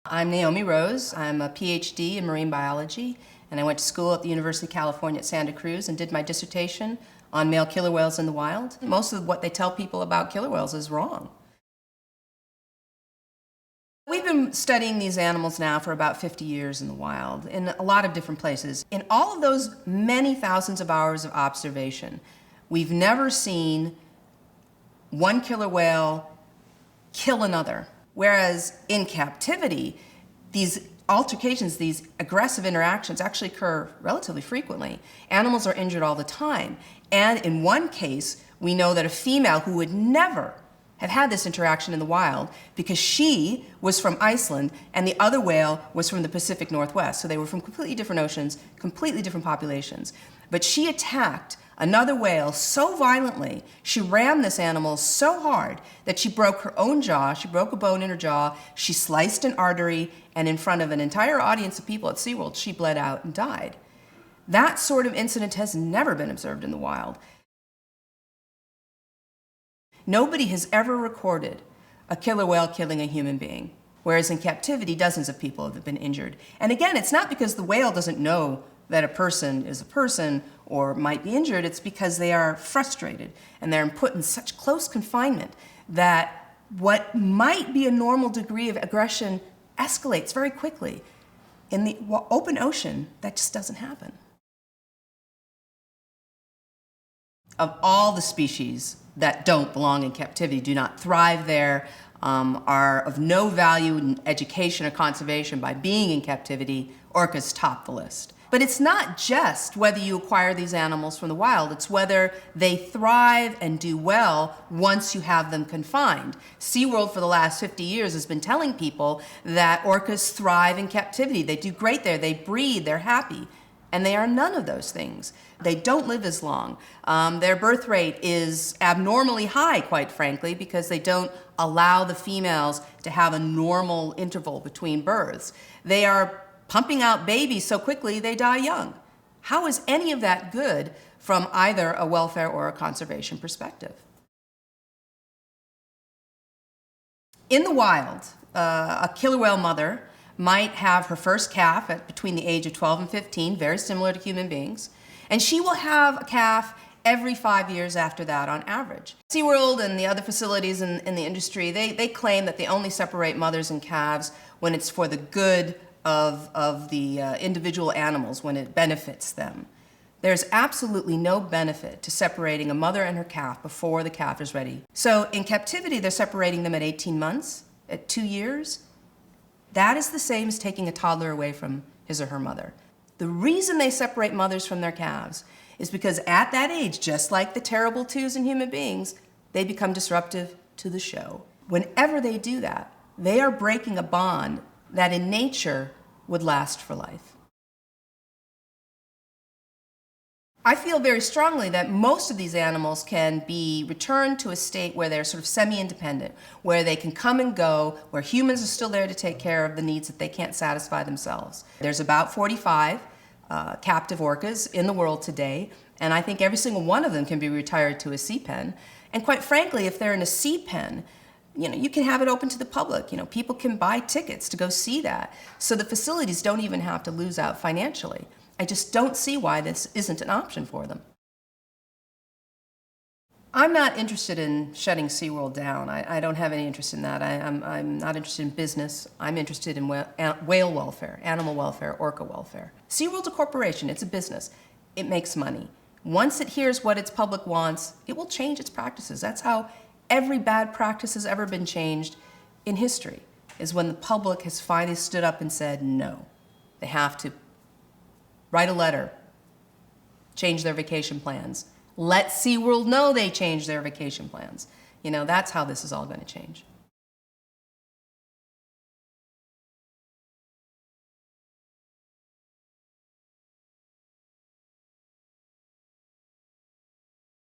I'm Naomi Rose. I'm a PhD in marine biology, and I went to school at the University of California at Santa Cruz and did my dissertation on male killer whales in the wild. Most of what they tell people about killer whales is wrong. We've been studying these animals now for about 50 years in the wild, in a lot of different places. In all of those many thousands of hours of observation, we've never seen one killer whale kill another. Whereas in captivity, these altercations, these aggressive interactions actually occur relatively frequently. Animals are injured all the time. And in one case, we know that a female who would never have had this interaction in the wild because she was from Iceland and the other whale was from the Pacific Northwest. So they were from completely different oceans, completely different populations. But she attacked another whale so violently, she rammed this animal so hard that she broke her own jaw, she broke a bone in her jaw, she sliced an artery, and in front of an entire audience of people at SeaWorld, she bled out and died. That sort of incident has never been observed in the wild. Nobody has ever recorded a killer whale killing a human being, whereas in captivity, dozens of people have been injured. And again, it's not because the whale doesn't know that a person is a person or might be injured, it's because they are frustrated and they're put in such close confinement that what might be a normal degree of aggression escalates very quickly. In the open ocean, that just doesn't happen. Of all the species that don't belong in captivity, do not thrive there, are of no value in education or conservation by being in captivity, orcas top the list. But it's not just whether you acquire these animals from the wild, it's whether they thrive and do well once you have them confined. SeaWorld for the last 50 years has been telling people that orcas thrive in captivity. They do great there, they breed, they're happy. And they are none of those things. They don't live as long. Their birth rate is abnormally high, quite frankly, because they don't allow the females to have a normal interval between births. They are pumping out babies so quickly they die young. How is any of that good from either a welfare or a conservation perspective? In the wild, a killer whale mother might have her first calf at between the age of 12 and 15, very similar to human beings, and she will have a calf every 5 years after that on average. SeaWorld and the other facilities in the industry, they claim that they only separate mothers and calves when it's for the good of the individual animals, when it benefits them. There's absolutely no benefit to separating a mother and her calf before the calf is ready. So in captivity, they're separating them at 18 months, at 2 years. That is the same as taking a toddler away from his or her mother. The reason they separate mothers from their calves is because at that age, just like the terrible twos in human beings, they become disruptive to the show. Whenever they do that, they are breaking a bond that in nature would last for life. I feel very strongly that most of these animals can be returned to a state where they're sort of semi-independent, where they can come and go, where humans are still there to take care of the needs that they can't satisfy themselves. There's about 45 captive orcas in the world today, and I think every single one of them can be retired to a sea pen. And quite frankly, if they're in a sea pen, you can have it open to the public. People can buy tickets to go see that. So the facilities don't even have to lose out financially. I just don't see why this isn't an option for them. I'm not interested in shutting SeaWorld down. I don't have any interest in that. I'm not interested in business. I'm interested in whale welfare, animal welfare, orca welfare. SeaWorld's a corporation. It's a business. It makes money. Once it hears what its public wants, it will change its practices. That's how every bad practice has ever been changed in history, is when the public has finally stood up and said no. They have to write a letter, change their vacation plans. Let SeaWorld know they changed their vacation plans. That's how this is all going to change.